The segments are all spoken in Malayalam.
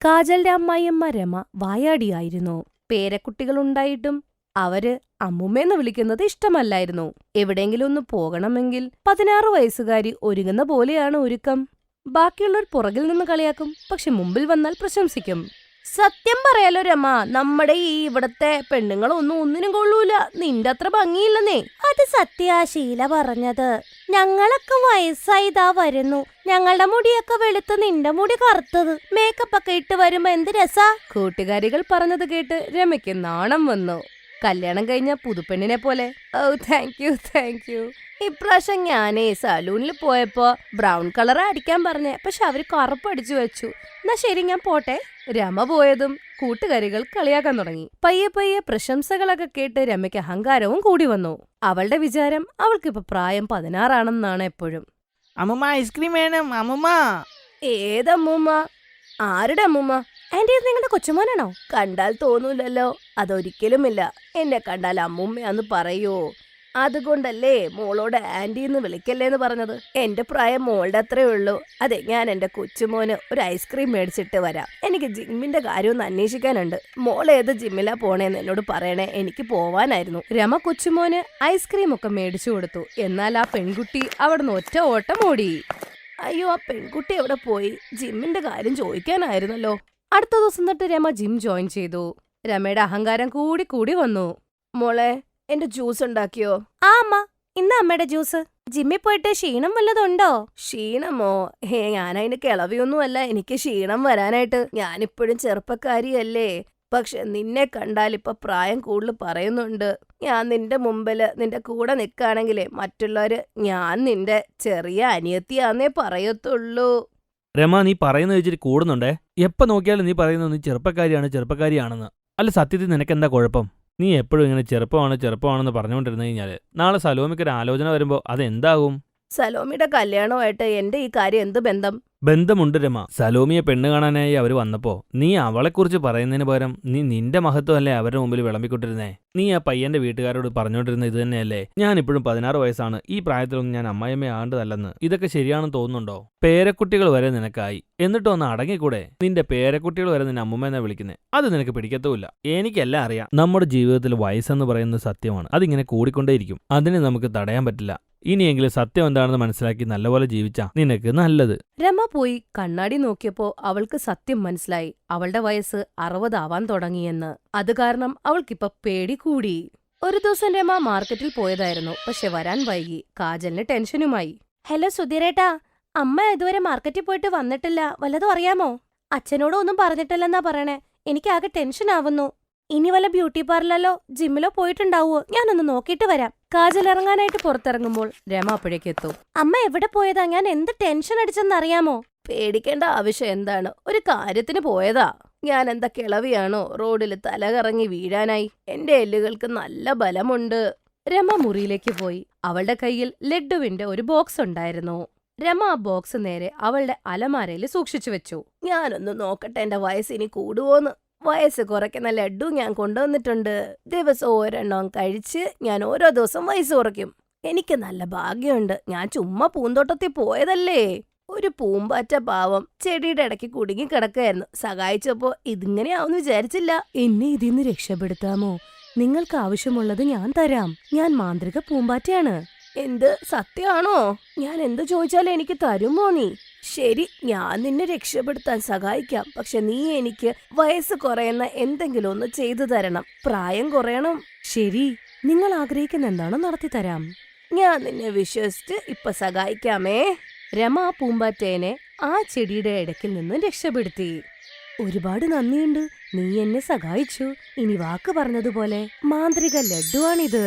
കാജലിന്റെ അമ്മായിയമ്മ രമ വായാടിയായിരുന്നു. പേരക്കുട്ടികളുണ്ടായിട്ടും അവര് അമ്മുമ്മേന്ന് വിളിക്കുന്നത് ഇഷ്ടമല്ലായിരുന്നു. എവിടെയെങ്കിലും ഒന്ന് പോകണമെങ്കിൽ 16 വയസ്സുകാരി ഒരുങ്ങുന്ന പോലെയാണ് ഒരുക്കം. ബാക്കിയുള്ളവർ പുറകിൽ നിന്ന് കളിയാക്കും, പക്ഷെ മുമ്പിൽ വന്നാൽ പ്രശംസിക്കും. സത്യം പറയാലോ രമ, നമ്മുടെ ഈ ഇവിടത്തെ പെണ്ണുങ്ങളൊന്നും ഒന്നിനും കൊള്ളൂല. നിന്റെ അത്ര ഭംഗിയില്ലെന്നേ. അത് സത്യാ ശീല പറഞ്ഞത്. ഞങ്ങളൊക്കെ വയസ്സായിതാ വരുന്നു. ഞങ്ങളുടെ മുടിയൊക്കെ വെളുത്ത് നിന്റെ മുടി കറുത്തത്. മേക്കപ്പ് ഒക്കെ ഇട്ട് വരുമ്പോ എന്ത് രസാ. കൂട്ടുകാരികൾ പറഞ്ഞത് കേട്ട് രമയ്ക്ക് നാണം വന്നു. കല്യാണം കഴിഞ്ഞ പുതുപ്പെണ്ണിനെ പോലെ. ഓ താങ്ക് യു. ഇപ്രാവശ്യം ഞാനേ സലൂണിൽ പോയപ്പോ ബ്രൗൺ കളർ അടിക്കാൻ പറഞ്ഞേ, പക്ഷെ അവര് കറുപ്പടിച്ചു വെച്ചു. എന്നാ ശരി, ഞാൻ പോട്ടെ. രമ പോയതും കൂട്ടുകാരികൾ കളിയാക്കാൻ തുടങ്ങി. പയ്യെ പയ്യെ പ്രശംസകളൊക്കെ കേട്ട് രമയ്ക്ക് അഹങ്കാരവും കൂടി വന്നു. അവളുടെ വിചാരം അവൾക്കിപ്പോ പ്രായം 16 ആണെന്നാണ് എപ്പോഴും. അമ്മൂമ്മ ഐസ്ക്രീം വേണം അമ്മൂമ്മ. ഏതമ്മൂമ്മ? ആരുടെ അമ്മൂമ്മ? ആന്റി, ഇത് നിങ്ങളുടെ കൊച്ചുമോനാണോ? കണ്ടാൽ തോന്നൂലല്ലോ. അതൊരിക്കലുമില്ല. എന്നെ കണ്ടാൽ അമ്മൂമ്മയാന്ന് പറയോ? അതുകൊണ്ടല്ലേ മോളോട് ആന്റിന്ന് വിളിക്കല്ലേന്ന് പറഞ്ഞത്. എന്റെ പ്രായം മോളുടെ അത്രേ ഉള്ളൂ. അതെ, ഞാൻ എന്റെ കൊച്ചുമോന് ഒരു ഐസ്ക്രീം മേടിച്ചിട്ട് വരാം. എനിക്ക് ജിമ്മിന്റെ കാര്യം ഒന്ന് അന്വേഷിക്കാനുണ്ട്. മോൾ ഏത് ജിമ്മിലാ പോണേന്ന് എന്നോട് പറയണേ, എനിക്ക് പോവാനായിരുന്നു. രമ കൊച്ചുമോന് ഐസ്ക്രീം ഒക്കെ മേടിച്ചു കൊടുത്തു. എന്നാൽ ആ പെൺകുട്ടി അവിടുന്ന് ഒറ്റ ഓട്ടം ഓടി. അയ്യോ, ആ പെൺകുട്ടി എവിടെ പോയി? ജിമ്മിന്റെ കാര്യം ചോദിക്കാനായിരുന്നല്ലോ. അടുത്ത ദിവസം തൊട്ട് രമ ജിം ജോയിൻ ചെയ്തു. രമയുടെ അഹങ്കാരം കൂടി കൂടി വന്നു. മോളെ, എന്റെ ജ്യൂസ് ഉണ്ടാക്കിയോ? ആ അമ്മ, ഇന്ന് അമ്മയുടെ ജ്യൂസ്. ജിമ്മിൽ പോയിട്ട് ക്ഷീണം വല്ലതുണ്ടോ? ക്ഷീണമോ? ഞാനതിന് കിളവിയൊന്നുമല്ല എനിക്ക് ക്ഷീണം വരാനായിട്ട്. ഞാനിപ്പോഴും ചെറുപ്പക്കാരിയല്ലേ. പക്ഷെ നിന്നെ കണ്ടാൽ ഇപ്പൊ പ്രായം കൂടുതൽ പറയുന്നുണ്ട്. ഞാൻ നിന്റെ മുമ്പില് നിന്റെ കൂടെ നിൽക്കാണെങ്കിലേ മറ്റുള്ളവര് ഞാൻ നിന്റെ ചെറിയ അനിയത്തിയാന്നേ പറയത്തുള്ളൂ. രമ, നീ പറയുന്നത് വെച്ചിട്ട് കൂടുന്നുണ്ടേ. എപ്പോ നോക്കിയാലും നീ പറയുന്നത് നീ ചെറുപ്പക്കാരിയാണെന്ന്. അല്ല, സത്യത്തിൽ നിനക്കെന്താ കുഴപ്പം? നീ എപ്പോഴും ഇങ്ങനെ ചെറുപ്പമാണെന്ന് പറഞ്ഞുകൊണ്ടിരുന്നു കഴിഞ്ഞാല് നാളെ സലോമിക്കൊരു ആലോചന വരുമ്പോ അതെന്താകും? സലോമിയുടെ കല്യാണമായിട്ട് എന്റെ ഈ കാര്യം എന്ത് ബന്ധം? ബന്ധമുണ്ട് രമ. സലോമിയെ പെണ്ണ് കാണാനായി അവര് വന്നപ്പോ നീ അവളെക്കുറിച്ച് പറയുന്നതിന് പകരം നീ നിന്റെ മഹത്വമല്ലേ അവരുടെ മുമ്പിൽ വിളമ്പിക്കൊണ്ടിരുന്നേ. നീ ആ പയ്യന്റെ വീട്ടുകാരോട് പറഞ്ഞോണ്ടിരുന്ന ഇത് തന്നെയല്ലേ, ഞാൻ ഇപ്പോഴും 16 വയസ്സാണ്, ഈ പ്രായത്തിലൊന്നും ഞാൻ അമ്മായിയമ്മയാണ്ടതല്ലെന്ന്. ഇതൊക്കെ ശരിയാണെന്ന് തോന്നുന്നുണ്ടോ? പേരക്കുട്ടികൾ വരെ നിനക്കായി, എന്നിട്ട് ഒന്ന് അടങ്ങിക്കൂടെ? നിന്റെ പേരക്കുട്ടികൾ വരെ നിന്നെ അമ്മുമ്മയെന്നാ വിളിക്കുന്നേ. അത് നിനക്ക് പിടിക്കത്തുമില്ല. എനിക്കെല്ലാം അറിയാം. നമ്മുടെ ജീവിതത്തിൽ വയസ്സെന്ന് പറയുന്നത് സത്യമാണ്. അതിങ്ങനെ കൂടിക്കൊണ്ടേയിരിക്കും. അതിനെ നമുക്ക് തടയാൻ പറ്റില്ല. ഇനിയെങ്കിലും സത്യം എന്താണെന്ന് മനസ്സിലാക്കി നല്ലപോലെ ജീവിച്ചാ നിനക്ക് നല്ലത്. രമ പോയി കണ്ണാടി നോക്കിയപ്പോ അവൾക്ക് സത്യം മനസ്സിലായി. അവളുടെ വയസ്സ് 60 ആവാൻ തുടങ്ങിയെന്ന്. അത് കാരണം അവൾക്കിപ്പോ പേടി കൂടി. ഒരു ദിവസം രമ മാർക്കറ്റിൽ പോയതായിരുന്നു. പക്ഷെ വരാൻ വൈകി. കാജലിന് ടെൻഷനുമായി. ഹലോ സുധീരേട്ടാ, അമ്മ ഇതുവരെ മാർക്കറ്റിൽ പോയിട്ട് വന്നിട്ടില്ല. വല്ലതും അറിയാമോ? അച്ഛനോട് ഒന്നും പറഞ്ഞിട്ടില്ലെന്നാ പറയണേ. എനിക്കാകെ ടെൻഷൻ ആവുന്നു. ഇനി വല്ല ബ്യൂട്ടി പാർലറിലോ ജിമ്മിലോ പോയിട്ടുണ്ടാവോ? ഞാനൊന്ന് നോക്കിയിട്ട് വരാം. കാജൽ ഇറങ്ങാനായിട്ട് പുറത്തിറങ്ങുമ്പോൾ രമ അപ്പോഴേക്ക് എത്തും. അമ്മ എവിടെ പോയതാ? ഞാൻ എന്ത് ടെൻഷൻ അടിച്ചെന്നറിയാമോ? പേടിക്കേണ്ട ആവശ്യം എന്താണ്? ഒരു കാര്യത്തിന് പോയതാ. ഞാൻ എന്താ കിളവിയാണോ റോഡിൽ തലകറങ്ങി വീഴാനായി? എന്റെ എല്ലുകൾക്ക് നല്ല ബലമുണ്ട്. രമ മുറിയിലേക്ക് പോയി. അവളുടെ കയ്യിൽ ലഡ്ഡുവിന്റെ ഒരു ബോക്സ് ഉണ്ടായിരുന്നു. രമ ആ ബോക്സ് നേരെ അവളുടെ അലമാരയിൽ സൂക്ഷിച്ചു വെച്ചു. ഞാനൊന്ന് നോക്കട്ടെ എന്റെ വയസ്സ് ഇനി കൂടുവോന്ന്. വയസ്സ് കുറയ്ക്കുന്ന ലഡ്ഡു ഞാൻ കൊണ്ടുവന്നിട്ടുണ്ട്. ദിവസം ഒരെണ്ണം കഴിച്ച് ഞാൻ ഓരോ ദിവസം വയസ്സ് കുറയ്ക്കും. എനിക്ക് നല്ല ഭാഗ്യമുണ്ട്. ഞാൻ ചുമ്മാ പൂന്തോട്ടത്തിൽ പോയതല്ലേ. ഒരു പൂമ്പാറ്റ പാവം ചെടിയുടെ ഇടയ്ക്ക് കുടുങ്ങി കിടക്കായിരുന്നു. സഹായിച്ചപ്പോ ഇതിങ്ങനെയാവുന്ന് വിചാരിച്ചില്ല. എന്നെ ഇതിന്ന് രക്ഷപ്പെടുത്താമോ? നിങ്ങൾക്ക് ആവശ്യമുള്ളത് ഞാൻ തരാം. ഞാൻ മാന്ത്രിക പൂമ്പാറ്റയാണ്. എന്ത് സത്യമാണോ? ഞാൻ എന്ത് ചോദിച്ചാലും എനിക്ക് തരുമോ നീ? ശരി, ഞാൻ നിന്നെ രക്ഷപ്പെടുത്താൻ സഹായിക്കാം. പക്ഷെ നീ എനിക്ക് വയസ്സ് കുറയുന്ന എന്തെങ്കിലും ഒന്ന് ചെയ്തു തരണം. പ്രായം കുറയണം. ശരി, നിങ്ങൾ ആഗ്രഹിക്കുന്ന എന്താണോ നടത്തി തരാം. ഞാൻ നിന്നെ വിശ്വസിച്ച് ഇപ്പൊ സഹായിക്കാമേ. രമ ആ പൂമ്പാറ്റേനെ ആ ചെടിയുടെ ഇടയ്ക്കിൽ നിന്നും രക്ഷപ്പെടുത്തി. ഒരുപാട് നന്ദിയുണ്ട്, നീ എന്നെ സഹായിച്ചു. ഇനി വാക്ക് പറഞ്ഞതുപോലെ മാന്ത്രിക ലഡ്ഡുവാണിത്.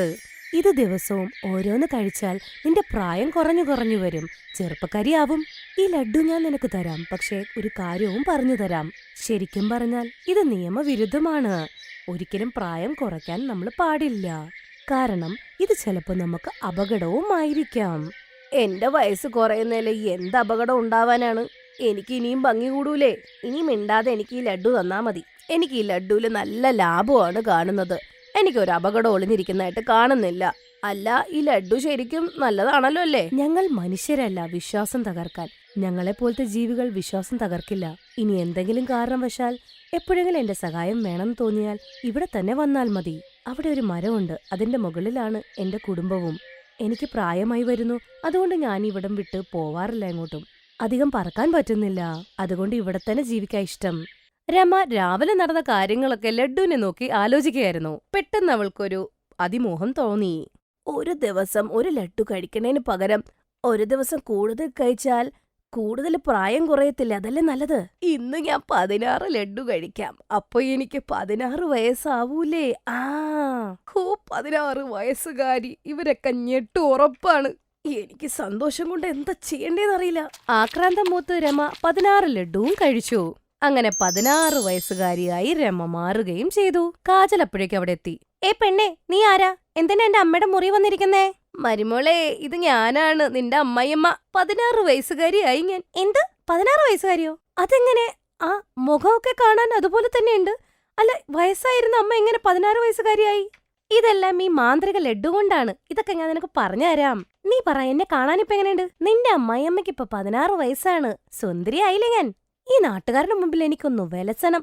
ഇത് ദിവസവും ഓരോന്ന് കഴിച്ചാൽ നിന്റെ പ്രായം കുറഞ്ഞു വരും. ചെറുപ്പക്കാരിയാവും. ഈ ലഡ്ഡു ഞാൻ നിനക്ക് തരാം. പക്ഷേ ഒരു കാര്യവും പറഞ്ഞു തരാം. ശരിക്കും പറഞ്ഞാൽ ഇത് നിയമവിരുദ്ധമാണ്. ഒരിക്കലും പ്രായം കുറയ്ക്കാൻ നമ്മൾ പാടില്ല. കാരണം ഇത് ചിലപ്പോ നമുക്ക് അപകടവും ആയിരിക്കാം. എന്റെ വയസ്സ് കുറയുന്നതിൽ എന്ത് അപകടം ഉണ്ടാവാനാണ്? എനിക്ക് ഇനിയും ഭംഗി കൂടൂലേ? ഇനി മിണ്ടാതെ എനിക്ക് ഈ ലഡ്ഡു തന്നാ മതി. എനിക്ക് ഈ ലഡ്ഡുവില് നല്ല ലാഭമാണ് കാണുന്നത്. എനിക്കൊരു അപകടം ഒളിഞ്ഞിരിക്കുന്നതായിട്ട് കാണുന്നില്ല. അല്ല, ഈ ലഡ്ഡു ശരിക്കും നല്ലതാണല്ലോ അല്ലേ? ഞങ്ങൾ മനുഷ്യരല്ല വിശ്വാസം തകർക്കാൻ. ഞങ്ങളെപ്പോലത്തെ ജീവികൾ വിശ്വാസം തകർക്കില്ല. ഇനി എന്തെങ്കിലും കാരണവശാൽ എപ്പോഴെങ്കിലും എന്റെ സഹായം വേണമെന്ന് തോന്നിയാൽ ഇവിടെ തന്നെ വന്നാൽ മതി. അവിടെ ഒരു മരമുണ്ട്, അതിന്റെ മുകളിലാണ് എന്റെ കുടുംബവും. എനിക്ക് പ്രായമായി വരുന്നു, അതുകൊണ്ട് ഞാൻ ഇവിടം വിട്ട് പോവാറില്ല എങ്ങോട്ടും. അധികം പറക്കാൻ പറ്റുന്നില്ല, അതുകൊണ്ട് ഇവിടെ തന്നെ ജീവിക്കാൻ ഇഷ്ടം. രമ രാവിലെ നടന്ന കാര്യങ്ങളൊക്കെ ലഡ്ഡുവിനെ നോക്കി ആലോചിക്കുകയായിരുന്നു. പെട്ടെന്ന് അവൾക്കൊരു അതിമോഹം തോന്നി. ഒരു ദിവസം ഒരു ലഡ്ഡു കഴിക്കണേന് പകരം ഒരു ദിവസം കൂടുതൽ കഴിച്ചാൽ കൂടുതൽ പ്രായം കുറയത്തില്ല, അതല്ലേ നല്ലത്? ഇന്ന് ഞാൻ 16 ലഡ്ഡു കഴിക്കാം, അപ്പൊ എനിക്ക് 16 വയസ്സാവൂലേ? 16 വയസ്സുകാരി, ഇവരൊക്കെ ഞെട്ടു ഉറപ്പാണ്. എനിക്ക് സന്തോഷം കൊണ്ട് എന്താ ചെയ്യേണ്ടതെന്നറിയില്ല. ആക്രാന്തം മൂത്ത് രമ 16 ലഡ്ഡുവും കഴിച്ചു. അങ്ങനെ 16 വയസ്സുകാരിയായി രമ മാറുകയും ചെയ്തു. കാജൽ അപ്പോഴേക്കും അവിടെ എത്തി. പെണ്ണേ, നീ ആരാ? എന്തിനാ എന്റെ അമ്മയുടെ മുറി വന്നിരിക്കുന്നേ? മരുമോളെ, ഇത് ഞാനാണ്, നിന്റെ അമ്മയമ്മ. 16 വയസ്സുകാരിയായി ഞാൻ. എന്ത് 16 വയസ്സുകാരിയോ? അതെങ്ങനെ? ആ മുഖമൊക്കെ കാണാൻ അതുപോലെ തന്നെയുണ്ട്. അല്ല, വയസ്സായിരുന്ന അമ്മ എങ്ങനെ 16 വയസ്സുകാരിയായി? ഇതെല്ലാം ഈ മാന്ത്രിക ലഡ്ഡു കൊണ്ടാണ്. ഇതൊക്കെ ഞാൻ നിനക്ക് പറഞ്ഞുതരാം. നീ പറ, എന്നെ കാണാനിപ്പോ എങ്ങനെയുണ്ട്? നിന്റെ അമ്മയമ്മയ്ക്ക് ഇപ്പൊ 16 വയസ്സാണ്. സുന്ദരിയായില്ലേ ഞാൻ? ഈ നാട്ടുകാരുടെ മുമ്പിൽ എനിക്കൊന്നു വിലസണം.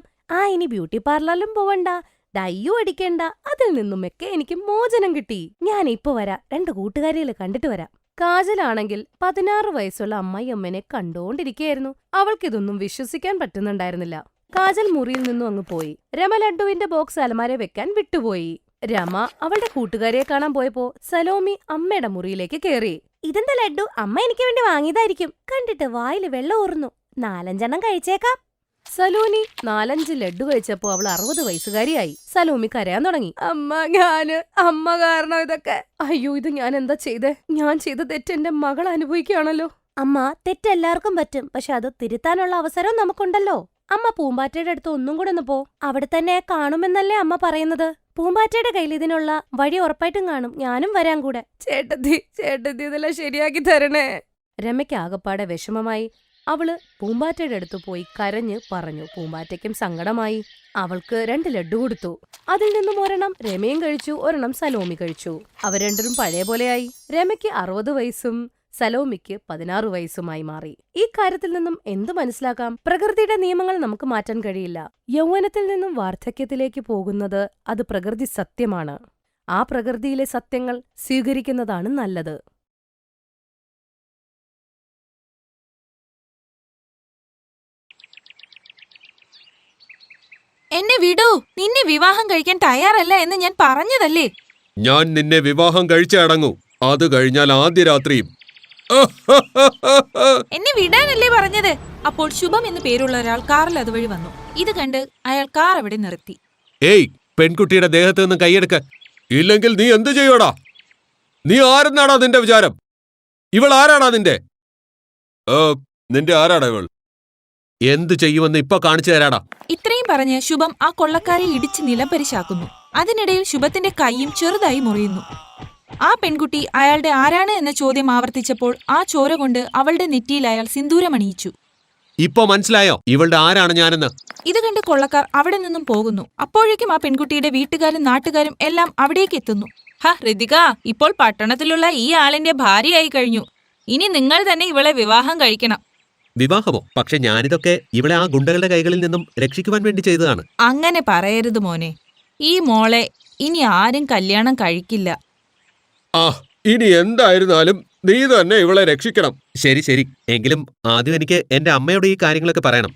ഇനി ബ്യൂട്ടി പാർലറിലും പോവണ്ട, ഡയ്യും അടിക്കണ്ട, അതിൽ നിന്നുമൊക്കെ എനിക്ക് മോചനം കിട്ടി. ഞാൻ ഇപ്പൊ വരാം, 2 കൂട്ടുകാരികളെ കണ്ടിട്ട് വരാം. കാജലാണെങ്കിൽ 16 വയസ്സുള്ള അമ്മയമ്മനെ കണ്ടോണ്ടിരിക്കുകയായിരുന്നു. അവൾക്കിതൊന്നും വിശ്വസിക്കാൻ പറ്റുന്നുണ്ടായിരുന്നില്ല. കാജൽ മുറിയിൽ നിന്നും അങ്ങ് പോയി. രമ ലഡ്ഡുവിന്റെ ബോക്സ് അലമാരെ വെക്കാൻ വിട്ടുപോയി. രമ അവളുടെ കൂട്ടുകാരിയെ കാണാൻ പോയപ്പോ സലോമി അമ്മയുടെ മുറിയിലേക്ക് കേറി. ഇതെന്താ ലഡ്ഡു? അമ്മ എനിക്ക് വേണ്ടി വാങ്ങിയതായിരിക്കും. കണ്ടിട്ട് വായിൽ വെള്ളം ഊർന്നു. 4-5 കഴിച്ചേക്കാം. സലോമി 4-5 ലഡ്ഡു കഴിച്ചപ്പോ അവൾ 60 വയസ്സുകാരിയായി. സലോമി കരയാൻ തുടങ്ങി. അമ്മ കാരണം ഇതൊക്കെ. അയ്യോ, ഇത് ഞാൻ എന്താ ചെയ്തേ? ഞാൻ ചെയ്ത തെറ്റ് എന്റെ മകൾ അനുഭവിക്കുകയാണല്ലോ. അമ്മ, തെറ്റ് എല്ലാവർക്കും പറ്റും, പക്ഷെ അത് തിരുത്താനുള്ള അവസരം നമുക്കുണ്ടല്ലോ. അമ്മ പൂമ്പാറ്റയുടെ അടുത്ത് ഒന്നും കൂടെ ഒന്ന് പോ. അവിടെ തന്നെ കാണുമെന്നല്ലേ അമ്മ പറയുന്നത്? പൂമ്പാറ്റയുടെ കയ്യിൽ ഇതിനുള്ള വഴി ഉറപ്പായിട്ടും കാണും. ഞാനും വരാൻ കൂടെ. ചേട്ടത്തി ഇതെല്ലാം ശരിയാക്കി തരണേ. രമയ്ക്ക് ആകപ്പാടെ വിഷമമായി. അവള് പൂമ്പാറ്റയുടെ അടുത്ത് പോയി കരഞ്ഞ് പറഞ്ഞു. പൂമ്പാറ്റയ്ക്കും സങ്കടമായി. അവൾക്ക് 2 ലഡ്ഡു കൊടുത്തു. അതിൽ നിന്നും ഒരെണ്ണം രമയും കഴിച്ചു, ഒരെണ്ണം സലോമി കഴിച്ചു. അവർ രണ്ടും പഴയ പോലെയായി. രമയ്ക്ക് 60 വയസ്സും സലോമിക്ക് 16 വയസ്സുമായി മാറി. ഈ കാര്യത്തിൽ നിന്നും എന്തു മനസ്സിലാക്കാം? പ്രകൃതിയുടെ നിയമങ്ങൾ നമുക്ക് മാറ്റാൻ കഴിയില്ല. യൗവനത്തിൽ നിന്നും വാർദ്ധക്യത്തിലേക്ക് പോകുന്നത് അത് പ്രകൃതി സത്യമാണ്. ആ പ്രകൃതിയിലെ സത്യങ്ങൾ സ്വീകരിക്കുന്നതാണ് നല്ലത്. എന്നെ വിടൂ. നിന്നെ വിവാഹം കഴിക്കാൻ തയ്യാറല്ല എന്ന് ഞാൻ പറഞ്ഞതല്ലേ? ഞാൻ നിന്നെ വിവാഹം കഴിച്ചടങ്ങൂ. അത് കഴിഞ്ഞാൽ ആദ്യ രാത്രിയും. എന്നെ വിടാനല്ലേ പറഞ്ഞത്? അപ്പോൾ ശുഭം എന്ന് പേരുള്ള ഒരാൾ കാറിൽ അതുവഴി വന്നു. ഇത് കണ്ട് അയാൾ കാർ അവിടെ നിർത്തി. ഏയ്, പെൺകുട്ടിയുടെ ദേഹത്ത് നിന്ന് കൈയെടുക്ക, ഇല്ലെങ്കിൽ നീ എന്തു ചെയ്യോടാ? നീ ആരെന്നാടാ നിന്റെ വിചാരം? ഇവൾ ആരാടാ നിന്റെ? നിന്റെ ആരാടാ ഇവൾ? എന്തു ചെയ്യുമെന്ന് ഇപ്പൊ കാണിച്ചു തരാടാ. ഇത്രയും പറഞ്ഞ് ശുഭം ആ കൊള്ളക്കാരെ ഇടിച്ച് നിലംപരിശാക്കുന്നു. അതിനിടയിൽ ശുഭത്തിന്റെ കൈയും ചെറുതായി മുറിയുന്നു. ആ പെൺകുട്ടി അയാളുടെ ആരാണ് എന്ന ചോദ്യം ആവർത്തിച്ചപ്പോൾ ആ ചോര കൊണ്ട് അവളുടെ നെറ്റിയിൽ അയാൾ സിന്ദൂരമണിയിച്ചു. ഇപ്പൊ മനസ്സിലായോ ഇവളുടെ ആരാണ് ഞാനെന്ന്? ഇത് കണ്ട് കൊള്ളക്കാർ അവിടെ നിന്നും പോകുന്നു. അപ്പോഴേക്കും ആ പെൺകുട്ടിയുടെ വീട്ടുകാരും നാട്ടുകാരും എല്ലാം അവിടേക്ക് എത്തുന്നു. ഋതിക, ഇപ്പോൾ പട്ടണത്തിലുള്ള ഈ ആളിന്റെ ഭാര്യയായി കഴിഞ്ഞു. ഇനി നിങ്ങൾ തന്നെ ഇവളെ വിവാഹം കഴിക്കണം. വിവാഹമോ? പക്ഷെ ഞാനിതൊക്കെ ഇവളെ ആ ഗുണ്ടകളുടെ കൈകളിൽ നിന്നും രക്ഷിക്കുവാൻ വേണ്ടി ചെയ്തതാണ്. അങ്ങനെ പറയരുത് മോനെ. ഈ മോളെ ഇനി ആരും കല്യാണം കഴിക്കില്ല. ഇനി എന്തായിരുന്നാലും നീ തന്നെ ഇവളെ രക്ഷിക്കണം. ശരി ശരി, എങ്കിലും ആദ്യം എനിക്ക് എന്റെ അമ്മയോട് ഈ കാര്യങ്ങളൊക്കെ പറയണം.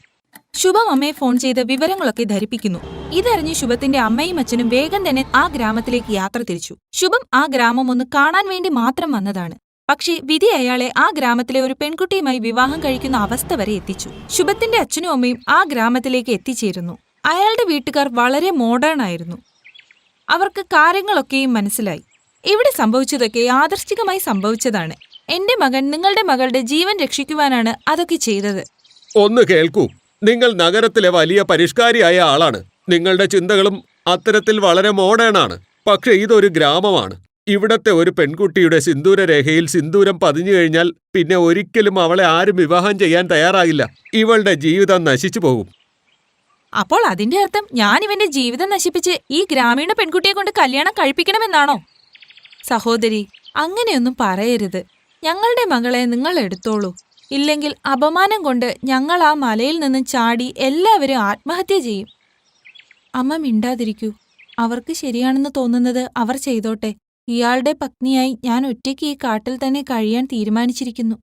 ശുഭം അമ്മയെ ഫോൺ ചെയ്ത് വിവരങ്ങളൊക്കെ ധരിപ്പിക്കുന്നു. ഇതറിഞ്ഞ് ശുഭത്തിന്റെ അമ്മയും അച്ഛനും വേഗം തന്നെ ആ ഗ്രാമത്തിലേക്ക് യാത്ര തിരിച്ചു. ശുഭം ആ ഗ്രാമം ഒന്ന് കാണാൻ വേണ്ടി മാത്രം വന്നതാണ്. പക്ഷേ വിധി അയാളെ ആ ഗ്രാമത്തിലെ ഒരു പെൺകുട്ടിയുമായി വിവാഹം കഴിക്കുന്ന അവസ്ഥ വരെ എത്തിച്ചു. ശുഭത്തിന്റെ അച്ഛനും അമ്മയും ആ ഗ്രാമത്തിലേക്ക് എത്തിച്ചേരുന്നു. അയാളുടെ വീട്ടുകാർ വളരെ മോഡേൺ ആയിരുന്നു. അവർക്ക് കാര്യങ്ങളൊക്കെയും മനസ്സിലായി. ഇവിടെ സംഭവിച്ചതൊക്കെ യാദൃശ്ചികമായി സംഭവിച്ചതാണ്. എന്റെ മകൻ നിങ്ങളുടെ മകളുടെ ജീവൻ രക്ഷിക്കുവാനാണ് അതൊക്കെ ചെയ്തത്. ഒന്ന് കേൾക്കൂ, നിങ്ങൾ നഗരത്തിലെ വലിയ പരിഷ്കാരിയായ ആളാണ്. നിങ്ങളുടെ ചിന്തകളും അത്തരത്തിൽ വളരെ മോഡേൺ ആണ്. പക്ഷെ ഇതൊരു ഗ്രാമമാണ്. ഇവിടത്തെ ഒരു പെൺകുട്ടിയുടെ സിന്ദൂരരേഖയിൽ സിന്ദൂരം പതിഞ്ഞു കഴിഞ്ഞാൽ പിന്നെ ഒരിക്കലും അവളെ ആരും വിവാഹം ചെയ്യാൻ തയ്യാറാകില്ല. ഇവളുടെ ജീവിതം നശിച്ചു പോകും. അപ്പോൾ അതിന്റെ അർത്ഥം ഞാൻ ഇവന്റെ ജീവിതം നശിപ്പിച്ച് ഈ ഗ്രാമീണ പെൺകുട്ടിയെ കൊണ്ട് കല്യാണം കഴിപ്പിക്കണമെന്നാണോ? സഹോദരി, അങ്ങനെയൊന്നും പറയരുത്. ഞങ്ങളുടെ മകളെ നിങ്ങൾ എടുത്തോളൂ. ഇല്ലെങ്കിൽ അപമാനം കൊണ്ട് ഞങ്ങൾ ആ മലയിൽ നിന്നും ചാടി എല്ലാവരും ആത്മഹത്യ ചെയ്യും. അമ്മ മിണ്ടാതിരിക്കൂ. അവർക്ക് ശരിയാണെന്ന് തോന്നുന്നത് അവർ ചെയ്തോട്ടെ. ഇയാളുടെ പത്നിയായി ഞാൻ ഒറ്റയ്ക്ക് ഈ കാട്ടിൽ തന്നെ കഴിയാൻ തീരുമാനിച്ചിരിക്കുന്നു.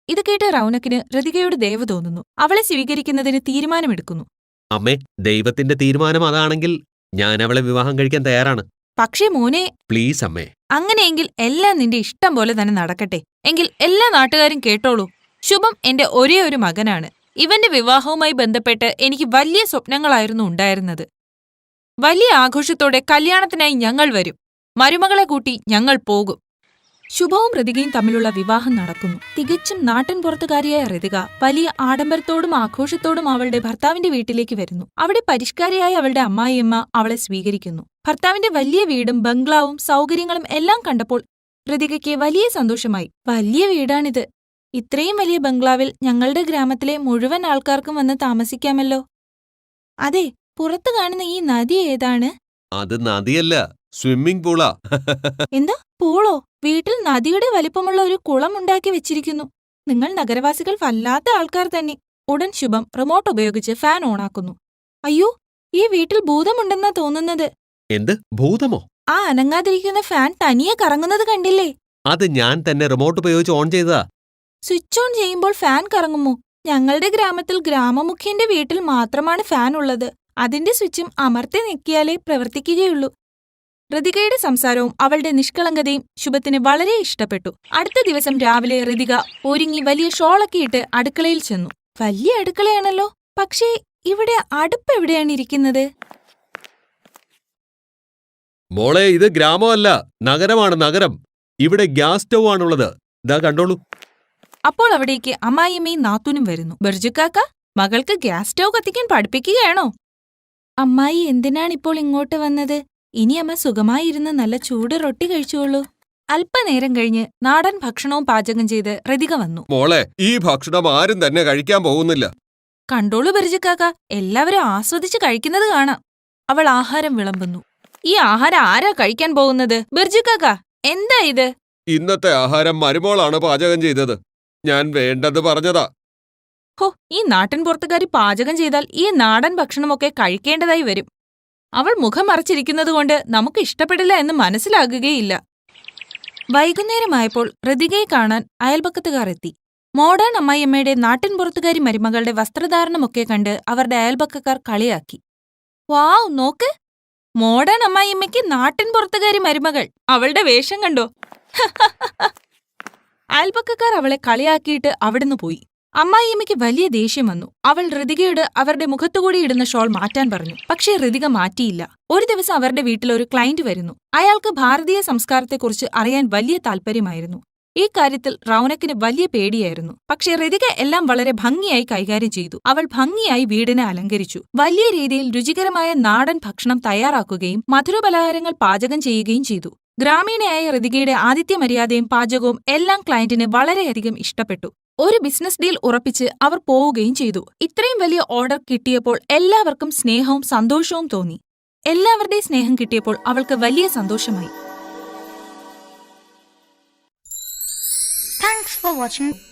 ഇത് കേട്ട് റൗനക്കിന് ഋതികയോട് ദയവ് തോന്നുന്നു. അവളെ സ്വീകരിക്കുന്നതിന് തീരുമാനമെടുക്കുന്നു. അമ്മേ, ദൈവത്തിന്റെ തീരുമാനം അതാണെങ്കിൽ ഞാൻ അവളെ വിവാഹം കഴിക്കാൻ തയ്യാറാണ്. പക്ഷേ മോനെ, പ്ലീസ് അമ്മേ. അങ്ങനെയെങ്കിൽ എല്ലാം നിന്റെ ഇഷ്ടം പോലെ തന്നെ നടക്കട്ടെ. എങ്കിൽ എല്ലാ നാട്ടുകാരും കേട്ടോളൂ. ശുഭം എന്റെ ഒരേ ഒരു മകനാണ്. ഇവന്റെ വിവാഹവുമായി ബന്ധപ്പെട്ട് എനിക്ക് വലിയ സ്വപ്നങ്ങളായിരുന്നു ഉണ്ടായിരുന്നത്. വലിയ ആഘോഷത്തോടെ കല്യാണത്തിനായി ഞങ്ങൾ വരും. മരുമകളെ കൂട്ടി ഞങ്ങൾ പോകും. ശുഭവും ഋതികയും തമ്മിലുള്ള വിവാഹം നടക്കുന്നു. തികച്ചും നാട്ടിൻ പുറത്തുകാരിയായ ഋതിക വലിയ ആഡംബരത്തോടും ആഘോഷത്തോടും അവളുടെ ഭർത്താവിന്റെ വീട്ടിലേക്ക് വരുന്നു. അവിടെ പരിഷ്കാരിയായ അവളുടെ അമ്മായിയമ്മ അവളെ സ്വീകരിക്കുന്നു. ഭർത്താവിന്റെ വലിയ വീടും ബംഗ്ലാവും സൗകര്യങ്ങളും എല്ലാം കണ്ടപ്പോൾ ഋതികയ്ക്ക് വലിയ സന്തോഷമായി. വലിയ വീടാണിത്. ഇത്രയും വലിയ ബംഗ്ലാവിൽ ഞങ്ങളുടെ ഗ്രാമത്തിലെ മുഴുവൻ ആൾക്കാർക്കും വന്ന് താമസിക്കാമല്ലോ. അതെ, പുറത്തു കാണുന്ന ഈ നദി ഏതാണ്? അത് നദിയല്ല, സ്വിമ്മിംഗ് പൂളാ. എന്താ, പൂളോ? വീട്ടിൽ നദിയുടെ വലിപ്പമുള്ള ഒരു കുളം ഉണ്ടാക്കി വെച്ചിരിക്കുന്നു. നിങ്ങൾ നഗരവാസികൾ വല്ലാത്ത ആൾക്കാർ തന്നെ. ഉടൻ ശുഭം റിമോട്ട് ഉപയോഗിച്ച് ഫാൻ ഓണാക്കുന്നു. അയ്യോ, ഈ വീട്ടിൽ ഭൂതമുണ്ടെന്നാ തോന്നുന്നത്. എന്ത് ഭൂതമോ? ആ അനങ്ങാതിരിക്കുന്ന ഫാൻ തനിയെ കറങ്ങുന്നത് കണ്ടില്ലേ? അത് ഞാൻ തന്നെ റിമോട്ട് ഉപയോഗിച്ച് ഓൺ ചെയ്തതാ. സ്വിച്ച് ഓൺ ചെയ്യുമ്പോൾ ഫാൻ കറങ്ങുമോ? ഞങ്ങളുടെ ഗ്രാമത്തിൽ ഗ്രാമമുഖ്യന്റെ വീട്ടിൽ മാത്രമാണ് ഫാൻ ഉള്ളത്. അതിന്റെ സ്വിച്ചും അമർത്തി നീക്കിയാലേ പ്രവർത്തിക്കുകയുള്ളൂ. ഋതികയുടെ സംസാരവും അവളുടെ നിഷ്കളങ്കതയും ശുഭത്തിന് വളരെ ഇഷ്ടപ്പെട്ടു. അടുത്ത ദിവസം രാവിലെ ഋതിക ഒരുങ്ങി വലിയ ഷോളൊക്കെ ഇട്ട് അടുക്കളയിൽ ചെന്നു. വലിയ അടുക്കളയാണല്ലോ. പക്ഷേ ഇവിടെ അടുപ്പ് എവിടെയാണ് ഇരിക്കുന്നത്? മോളെ, ഇത് ഗ്രാമമല്ല, നഗരമാണ്, നഗരം. ഇവിടെ ഗ്യാസ് സ്റ്റൗ ആണുള്ളത്. ഇതാ കണ്ടോളൂ. അപ്പോൾ അവിടേക്ക് അമ്മായിയമ്മയും നാത്തൂനും വരുന്നു. ബിർജുക്കാക്ക, മകൾക്ക് ഗ്യാസ് സ്റ്റൗ കത്തിക്കാൻ പഠിപ്പിക്കുകയാണോ? അമ്മായി എന്തിനാണിപ്പോൾ ഇങ്ങോട്ട് വന്നത്? ഇനി അമ്മ സുഖമായിരുന്ന് നല്ല ചൂട് റൊട്ടി കഴിച്ചോളൂ. അല്പനേരം കഴിഞ്ഞ് നാടൻ ഭക്ഷണവും പാചകം ചെയ്ത് ഋതിക വന്നു. മോളെ, ഈ ഭക്ഷണം ആരും തന്നെ കഴിക്കാൻ പോകുന്നില്ല. കണ്ടോളൂ ബിർജുക്കാക്ക, എല്ലാവരും ആസ്വദിച്ച് കഴിക്കുന്നത് കാണാം. അവൾ ആഹാരം വിളമ്പുന്നു. ഈ ആഹാരം ആരാ കഴിക്കാൻ പോകുന്നത്? ബിർജുക്കാക്ക, എന്താ ഇത്? ഇന്നത്തെ ആഹാരം മരുമോളാണ് പാചകം ചെയ്തത്. ഞാൻ വേണ്ടെന്ന് പറഞ്ഞതാ. ഹോ, ഈ നാട്ടിൻ പുറത്തുകാരി പാചകം ചെയ്താൽ ഈ നാടൻ ഭക്ഷണമൊക്കെ കഴിക്കേണ്ടതായി വരും. അവൾ മുഖം മറച്ചിരിക്കുന്നതുകൊണ്ട് നമുക്ക് ഇഷ്ടപ്പെടില്ല എന്ന് മനസ്സിലാകുകയില്ല. വൈകുന്നേരമായപ്പോൾ ഋതികയെ കാണാൻ അയൽപക്കത്തുകാർ എത്തി. മോഡേൺ അമ്മായിയമ്മയുടെ നാട്ടിൻ പുറത്തുകാരി മരുമകളുടെ വസ്ത്രധാരണമൊക്കെ കണ്ട് അവരുടെ അയൽപക്കക്കാർ കളിയാക്കി. വാവ്, നോക്ക്, മോഡേൺ അമ്മായിയമ്മയ്ക്ക് നാട്ടിൻ പുറത്തുകാരി മരുമകൾ. അവളുടെ വേഷം കണ്ടോ? അയൽപക്കക്കാർ അവളെ കളിയാക്കിയിട്ട് അവിടുന്ന് പോയി. അമ്മായിയമ്മയ്ക്ക് വലിയ ദേഷ്യം വന്നു. അവൾ ഋതികയോട് അവരുടെ മുഖത്തുകൂടി ഇടുന്ന ഷോൾ മാറ്റാൻ പറഞ്ഞു. പക്ഷേ ഋതിക മാറ്റിയില്ല. ഒരു ദിവസം അവരുടെ വീട്ടിൽ ഒരു ക്ലയന്റ് വരുന്നു. അയാൾക്ക് ഭാരതീയ സംസ്കാരത്തെക്കുറിച്ച് അറിയാൻ വലിയ താൽപ്പര്യമായിരുന്നു. ഈ കാര്യത്തിൽ റൗനക്കിന് വലിയ പേടിയായിരുന്നു. പക്ഷേ ഋതിക എല്ലാം വളരെ ഭംഗിയായി കൈകാര്യം ചെയ്തു. അവൾ ഭംഗിയായി വീടിനെ അലങ്കരിച്ചു. വലിയ രീതിയിൽ രുചികരമായ നാടൻ ഭക്ഷണം തയ്യാറാക്കുകയും മധുരപലഹാരങ്ങൾ പാചകം ചെയ്യുകയും ചെയ്തു. ഗ്രാമീണയായ ഋതികയുടെ ആതിഥ്യ മര്യാദയും പാചകവും എല്ലാം ക്ലയന്റിന് വളരെയധികം ഇഷ്ടപ്പെട്ടു. ഒരു ബിസിനസ് ഡീൽ ഉറപ്പിച്ച് അവർ പോവുകയും ചെയ്തു. ഇത്രയും വലിയ ഓർഡർ കിട്ടിയപ്പോൾ എല്ലാവർക്കും സ്നേഹവും സന്തോഷവും തോന്നി. എല്ലാവരുടെയും സ്നേഹം കിട്ടിയപ്പോൾ അവൾക്ക് വലിയ സന്തോഷമായി. Thanks for watching.